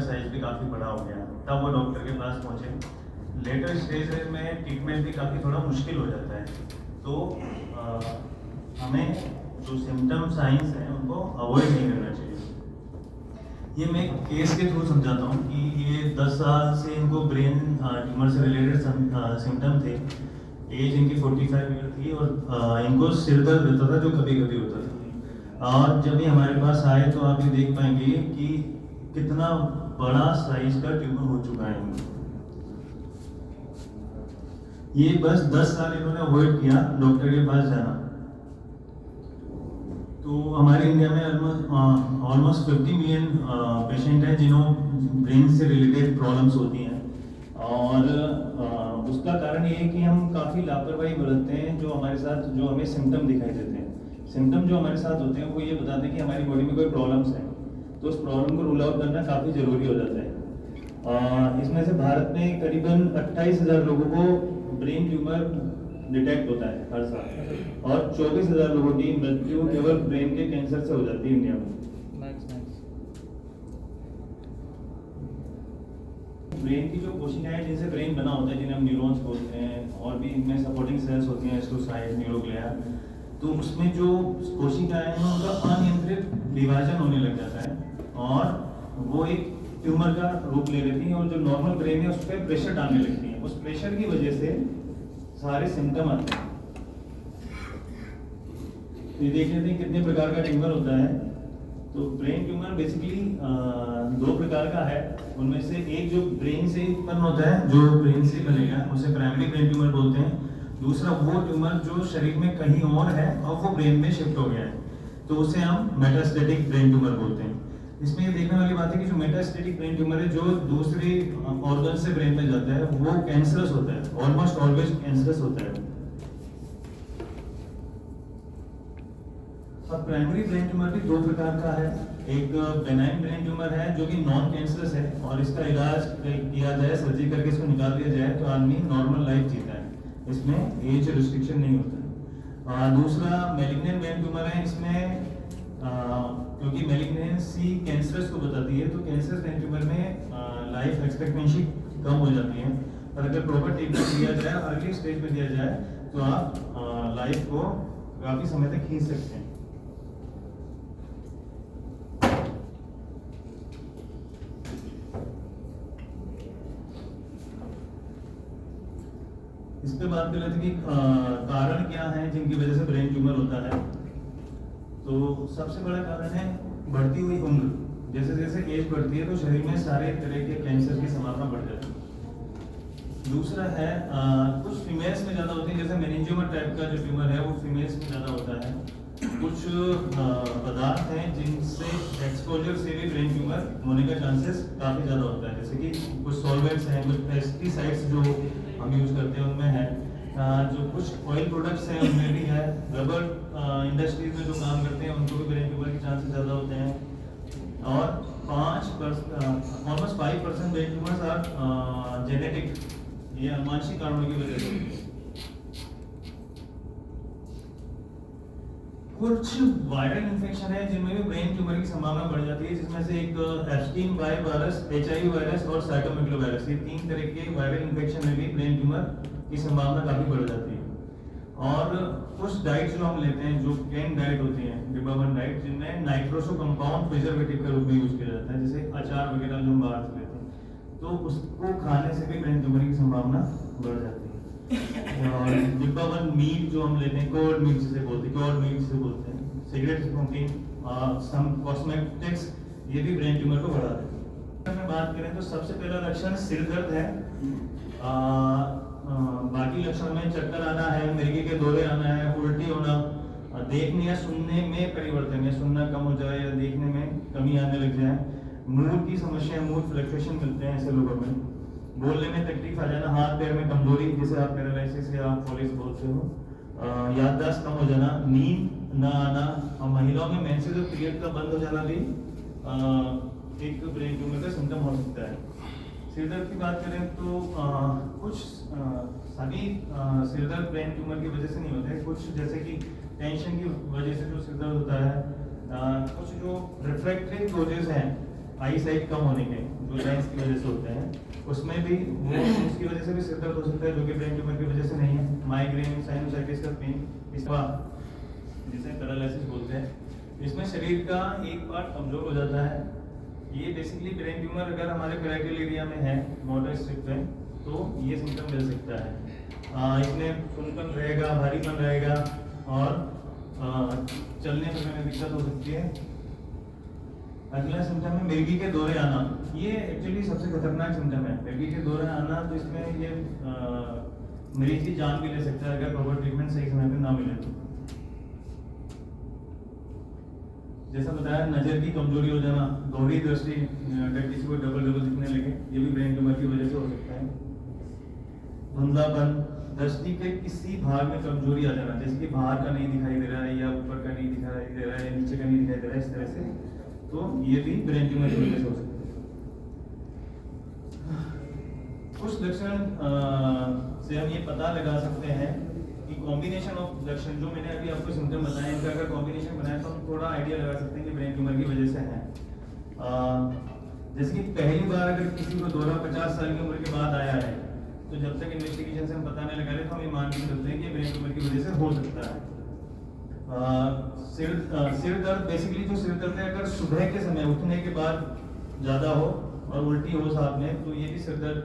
Size भी काफ़ी बड़ा हो गया, तब वो डॉक्टर के पास पहुँचे। लेटर स्टेज में ट्रीटमेंट भी काफ़ी थोड़ा मुश्किल हो जाता है, तो हमें जो सिम्टम साइंस हैं उनको अवॉइड नहीं करना चाहिए। ये मैं केस के थ्रू समझाता हूँ कि ये 10 साल से इनको ब्रेन ट्यूमर से रिलेटेड सिम्टम थे। एज इनकी 45 ईयर थी और इनको सिर दर्द रहता था जो कभी कभी होता था। और जब भी हमारे पास आए तो आप ये देख पाएंगे कि कितना बड़ा साइज का ट्यूमर हो चुका है इनको। ये बस 10 साल इन्होंने अवॉइड किया डॉक्टर के पास जाना। तो हमारे इंडिया में ऑलमोस्ट 50 मिलियन पेशेंट हैं जिन्हों ब्रेन से रिलेटेड प्रॉब्लम्स होती हैं, और उसका कारण ये है कि हम काफ़ी लापरवाही बरतते हैं। जो हमारे साथ जो हमें सिम्टम दिखाई देते हैं, सिम्टम जो हमारे साथ होते हैं वो ये बताते हैं कि हमारी बॉडी में कोई प्रॉब्लम्स हैं, तो उस प्रॉब्लम को रूल आउट करना काफ़ी ज़रूरी हो जाता है। इसमें से भारत में करीबन 28,000 लोगों को ब्रेन ट्यूमर डिटेक्ट होता है हर साल, और 24,000 लोगों की मृत्यु केवल ब्रेन के कैंसर से हो जाती है इंडिया में। ब्रेन की जो कोशिकाएं हैं जिनसे ब्रेन बना होता है, जिन्हें हम न्यूरॉन्स बोलते हैं, और भी इनमें सपोर्टिंग सेल्स होती हैं, एस्ट्रोसाइट, न्यूरोग्लिया, तो उसमें जो कोशिकाएं हैं उनका अनियंत्रित विभाजन होने लग जाता है और वो एक ट्यूमर का रूप ले लेती हैं, और जो नॉर्मल ब्रेन है उस पर प्रेशर डालने लगती हैं। उस प्रेशर की वजह से सारे सिम्टम आते हैं। तो ये देख लेते हैं कितने प्रकार का ट्यूमर होता है। तो ब्रेन ट्यूमर बेसिकली 2 प्रकार का है। उनमें से एक जो ब्रेन से उत्पन्न होता है, जो ब्रेन से बनेगा, उसे प्राइमरी ब्रेन ट्यूमर बोलते हैं। दूसरा वो ट्यूमर जो शरीर में कहीं और है और वो ब्रेन में शिफ्ट हो गया है, तो उसे हम मेटास्टेटिक ब्रेन ट्यूमर बोलते हैं। इसमें ये देखने वाली बात है कि जो मेटास्टेटिक ब्रेन ट्यूमर है जो दूसरे ऑर्गन से ब्रेन में जाता है वो कैंसरस होता है, ऑलमोस्ट ऑलवेज कैंसरस होता है। अब प्राइमरी ब्रेन ट्यूमर भी 2 प्रकार का है। एक बेनाइन ब्रेन ट्यूमर है जो कि नॉन कैंसरस है, और इसका इलाज किया जाए, सर्जरी करके इसको निकाल दिया जाए तो आदमी नॉर्मल लाइफ जीता है, इसमें एज रिस्ट्रिक्शन नहीं होता है। दूसरा मैलिग्नेंट ब्रेन ट्यूमर है। इसमें क्योंकि मैलिग्नेंसी कैंसरस को बताती है, तो कैंसर ब्रेन ट्यूमर में लाइफ एक्सपेक्टेंसी कम हो जाती है, पर अगर प्रॉपर ट्रीटमेंट दिया जाए, अर्ली स्टेज में दिया जाए, तो आप लाइफ को काफ़ी समय तक खींच सकते हैं। इस पे बात कर रहे थे कि कारण क्या है जिनकी वजह से ब्रेन ट्यूमर होता है। तो सबसे बड़ा कारण है बढ़ती हुई उम्र। जैसे जैसे एज बढ़ती है तो शरीर में सारे तरह के कैंसर की संभावना बढ़ जाती है। दूसरा है कुछ फीमेल्स में ज़्यादा होती है, जैसे मेनिंजियोमा टाइप का जो ट्यूमर है वो फीमेल्स में ज़्यादा होता है। कुछ पदार्थ हैं जिनसे एक्सपोजर से भी ब्रेन ट्यूमर होने का चांसेस काफ़ी ज़्यादा होता है, जैसे कि कुछ सॉल्वेंट्स हैं, कुछ पेस्टिसाइड्स जो हम यूज़ करते हैं उनमें है, जो कुछ ऑयल प्रोडक्ट्स हैं उनमें भी है, रबर इंडस्ट्रीज में जो काम करते हैं उनको भी ब्रेन ट्यूमर के चांसेस ज़्यादा होते हैं। और 5% 5% ब्रेन ट्यूमर्स आर जेनेटिक, ये अनुवांशिक कारणों की वजह से। कुछ वायरल इन्फेक्शन है जिनमें भी ब्रेन ट्यूमर की संभावना बढ़ जाती है, जिसमें से एक एप्स्टीन वायरस, HIV वायरस और साइटोमेगालोवायरस, ये 3 तरह के वायरल इन्फेक्शन में भी ब्रेन ट्यूमर की संभावना काफ़ी बढ़ जाती है। और कुछ डाइट जो हम लेते हैं, जो कैन डाइट होती है, डिब्बाबंद डाइट, जिनमें नाइट्रोसो कंपाउंड प्रिजर्वेटिव के रूप में यूज किया जाता है, जैसे अचार वगैरह जो हम बाहर से लेते हैं, तो उसको खाने से भी ब्रेन ट्यूमर की संभावना बढ़ जाती है। और डिब्बाबंद मीट जो हम लेते हैं, कोल्ड मीट जिसे बोलते हैं, सिगरेट स्मोकिंग, सम कॉस्मेटिक्स, ये भी ब्रेन ट्यूमर को बढ़ा देते हैं। बात करें तो सबसे पहला लक्षण सिर दर्द है। बाकी लक्षण में चक्कर आना है, मिर्गी के दौरे आना है, उल्टी होना, देखने या सुनने में परिवर्तन, या सुनना कम हो जाए या देखने में कमी आने लग जाए, मूड की समस्या, मूड फ्लक्चुएशन मिलते हैं ऐसे लोगों में, बोलने में तकलीफ आ जाना, हाथ पैर में कमजोरी, जिसे आप पैरालिसिस या पॉलिस बोलते हो, याददाश्त कम हो जाना, नींद न आना, और महिलाओं में मेंस्ट्रुअल पीरियड का बंद हो जाना भी एक ब्रेन ट्यूमर का सिम्टम हो सकता है। सिर दर्द की बात करें तो कुछ सभी सिर दर्द ब्रेन ट्यूमर की वजह से नहीं होते, कुछ जैसे कि टेंशन की वजह से जो सिर दर्द होता है, कुछ जो रिफ्रैक्टरी कोजेस हैं, आई साइट कम होने के जो लेंस की वजह से होते हैं, उसमें भी वो उसकी वजह से भी सिर दर्द हो सकता है, जो कि ब्रेन ट्यूमर की वजह से नहीं है। माइग्रेन, साइनोसाइटिस का पेन, इसका जिसे पैरालिसिस बोलते हैं, इसमें शरीर का एक पार्ट कमजोर हो जाता है। ये बेसिकली ब्रेन ट्यूमर अगर हमारे पेराइटल एरिया में है, मोटर स्ट्रिप है, तो ये सिम्टम मिल सकता है। इसमें सुनपन रहेगा, भारीपन रहेगा और चलने फिरने में दिक्कत हो सकती है। अगला सिम्टम है मिर्गी के दौरे आना। ये एक्चुअली सबसे खतरनाक सिम्टम है, मिर्गी के दौरे आना। तो इसमें ये मरीज की जान भी ले सकता है अगर प्रॉपर ट्रीटमेंट सही समय पे ना मिले तो। जैसा बताया, नजर की कमजोरी हो जाना, दोहरी दृष्टि, अगर किसी को डबल डबल दिखने लगे, ये भी ब्रेन ट्यूमर की वजह से हो सकता है। धुंधलापन, दृष्टि के किसी भाग में कमजोरी आ जाना, जैसे कि बाहर का नहीं दिखाई दे रहा है, या ऊपर का नहीं दिखाई दे रहा है, या नीचे का नहीं दिखाई दे रहा है, इस तरह से, तो ये भी ब्रेन ट्यूमर की वजह से हो सकता है। कुछ लक्षण से हम ये पता लगा सकते हैं कि कॉम्बिनेशन ऑफ लक्षण, जो मैंने अभी आपको सिम्टम बताए, इनका अगर कॉम्बिनेशन बनाए तो हम थोड़ा आइडिया लगा सकते हैं कि ब्रेन ट्यूमर की वजह से है। जैसे कि पहली बार अगर किसी को दौरा 50 साल की उम्र के बाद आया है, तो जब तक इन्वेस्टिगेशन से हम पता नहीं लगा रहे, तो हम ये मान के चलते हैं कि ब्रेन ट्यूमर की वजह से हो सकता है। सिर दर्द, बेसिकली जो सिर दर्द है, अगर सुबह के समय उठने के बाद ज़्यादा हो और उल्टी हो साथ में, तो ये भी सिर दर्द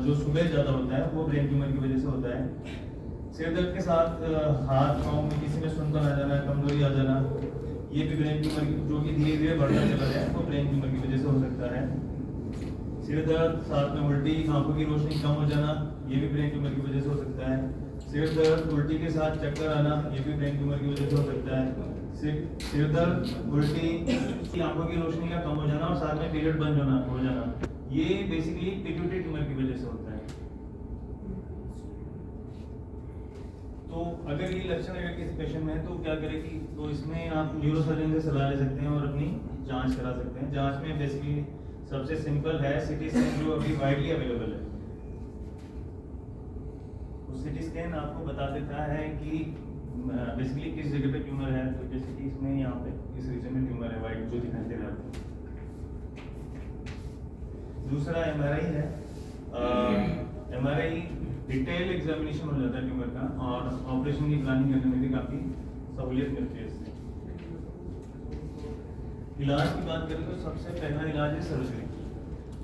जो सुबह ज़्यादा होता है वो ब्रेन ट्यूमर की वजह से होता है। सिर दर्द के साथ हाथ पाँव में किसी में सुनपन आ जाना, कमजोरी आ जाना, ये भी ब्रेन ट्यूमर की, जो कि धीरे धीरे बढ़ता चला जाए, वो ब्रेन ट्यूमर की वजह से हो सकता है। सिर दर्द साथ में उल्टी, आंखों की रोशनी कम हो जाना, ये भी ब्रेन ट्यूमर की वजह से हो सकता है। सिर दर्द, उल्टी के साथ चक्कर आना, ये भी ब्रेन ट्यूमर की वजह से हो सकता है। सिर दर्द, उल्टी, आंखों की रोशनी का कम हो जाना और साथ में पीरियड बंद हो जाना, ये बेसिकली पिट्यूटरी ट्यूमर की वजह से होता है। तो अगर ये लक्षण अगर किसी पेशेंट में है तो क्या करें कि, तो इसमें आप न्यूरोसर्जन से सलाह ले सकते हैं और अपनी जांच करा सकते हैं। जांच में बेसिकली सबसे सिंपल है सीटी स्कैन, जो अभी वाइडली अवेलेबल है। सीटी स्कैन आपको बता देता है कि बेसिकली किस जगह पे ट्यूमर है। तो जैसे कि इसमें यहाँ पे इस रीजन में ट्यूमर है, वाइट जो दिखाई दे रहा है। दूसरा एमआरआई है। एमआरआई डिटेल एग्जामिनेशन हो जाता है ट्यूमर का, और ऑपरेशन की प्लानिंग करने में भी काफ़ी सहूलियत मिलती है इससे। इलाज की बात करें तो सबसे पहला इलाज है सर्जरी।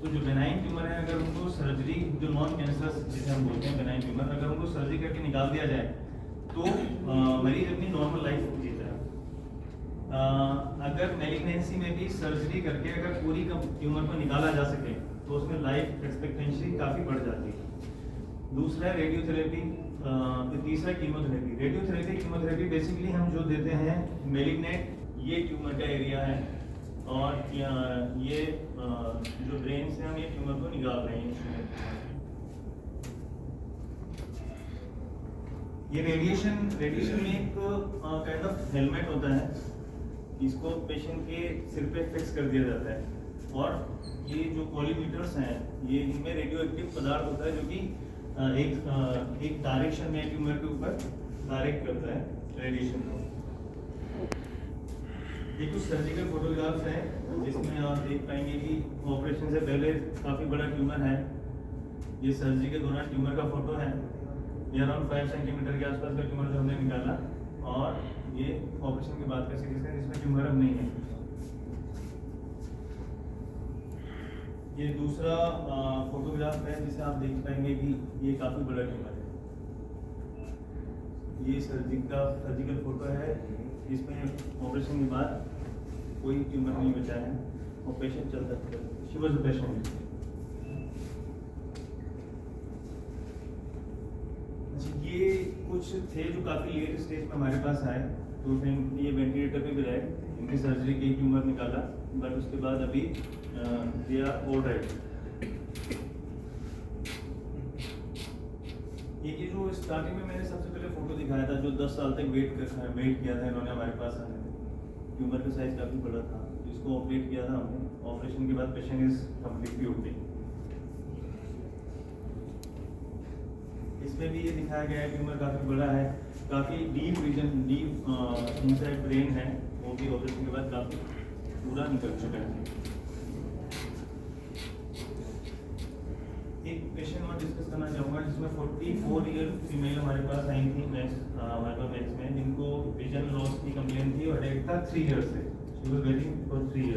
तो जो बेनाइन ट्यूमर है, अगर उनको सर्जरी, जो नॉन कैंसरस जिसे हम बोलते हैं बेनाइन ट्यूमर, अगर उनको सर्जरी करके निकाल दिया जाए तो मरीज अपनी नॉर्मल लाइफ जीता है। अगर मैलिग्नेंसी में भी सर्जरी करके अगर पूरी ट्यूमर को निकाला जा सके तो उसमें लाइफ एक्सपेक्टेंसी काफ़ी बढ़ जाती है। दूसरा है रेडियोथेरेपी, तीसरा कीमोथेरेपी। कीमोथेरेपी बेसिकली हम जो देते हैं मैलिग्नेंट, ये ट्यूमर का एरिया है, और ये जो ब्रेन से हम ये ट्यूमर को निकाल रहे हैं। ये रेडिएशन में एक काइंड ऑफ हेलमेट होता है, इसको पेशेंट के सिर पे फिक्स कर दिया जाता है, और ये जो कॉलीमीटर्स हैं, ये इनमें रेडियो एक्टिव पदार्थ होता है, जो कि एक डायरेक्शन में ट्यूमर के ऊपर डायरेक्ट करता है रेडिएशन को। ये कुछ सर्जिकल फोटोग्राफ्स हैं जिसमें आप देख पाएंगे कि ऑपरेशन से पहले काफ़ी बड़ा ट्यूमर है। ये सर्जरी के दौरान ट्यूमर का फोटो है। ये अराउंड 5 सेंटीमीटर के आसपास का ट्यूमर जो हमने निकाला, और ये ऑपरेशन के बाद का सीटी स्कैन जिसमें ट्यूमर अब नहीं है। ये दूसरा फोटोग्राफ है जिसे आप देख पाएंगे कि ये काफ़ी बड़ा ट्यूमर है। ये सर्जिकल फोटो है, इसमें ऑपरेशन के बाद कोई ट्यूमर नहीं बचा है और पेशेंट चलता है। She was a patient. ये कुछ थे जो काफ़ी लेट स्टेज में हमारे पास आए, तो फिर ये वेंटिलेटर पे भी रहे, इनकी सर्जरी की ट्यूमर निकाला, बट उसके बाद अभी दे आर ऑलराइट। ये जो स्टार्टिंग में मैंने सबसे पहले फोटो दिखाया था, जो 10 साल तक वेट किया था इन्होंने हमारे पास आने में, ट्यूमर का साइज काफ़ी बड़ा था, इसको ऑपरेट किया था हमने। ऑपरेशन के बाद पेशेंट इज कम्प्लीटली ओके। इसमें भी ये दिखाया गया है ट्यूमर काफ़ी बड़ा है, काफ़ी deep region, deep inside brain है, वो भी ऑपरेशन के बाद काफ़ी पूरा निकल चुका है। एक पेशेंट मैं डिस्कस करना चाहूँगा जिसमें 44 ईयर फीमेल हमारे पास आई थी हमारे पास मेंस में, जिनको विजन लॉस की कंप्लेन थी और हेडेक था 3 ईयर से। She was waiting for 3 year.